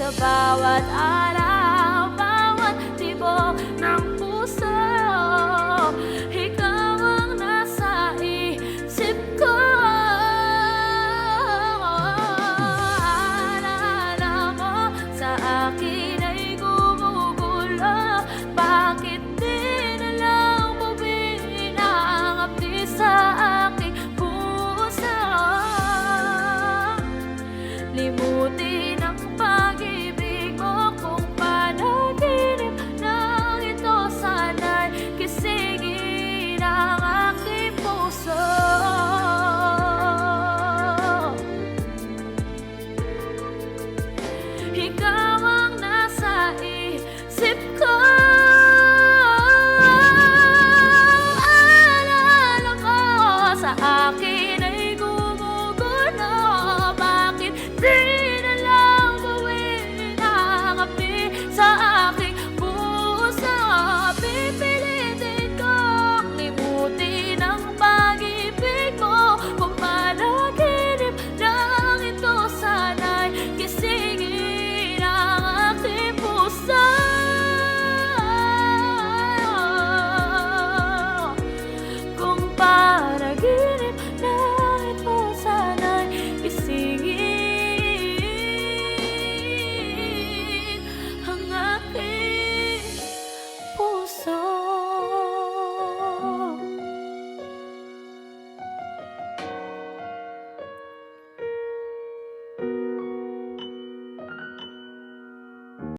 sa bawat araw, bawat tibok ng puso. Ikaw ang nasa isip ko. Alala mo sa akin ay gumugulo. Bakit di na lang mo binangapti sa aking puso? Limutin ang pag-ibig mo kung panaginip ng ito. Sana'y kisingin ang aking puso. Ikaw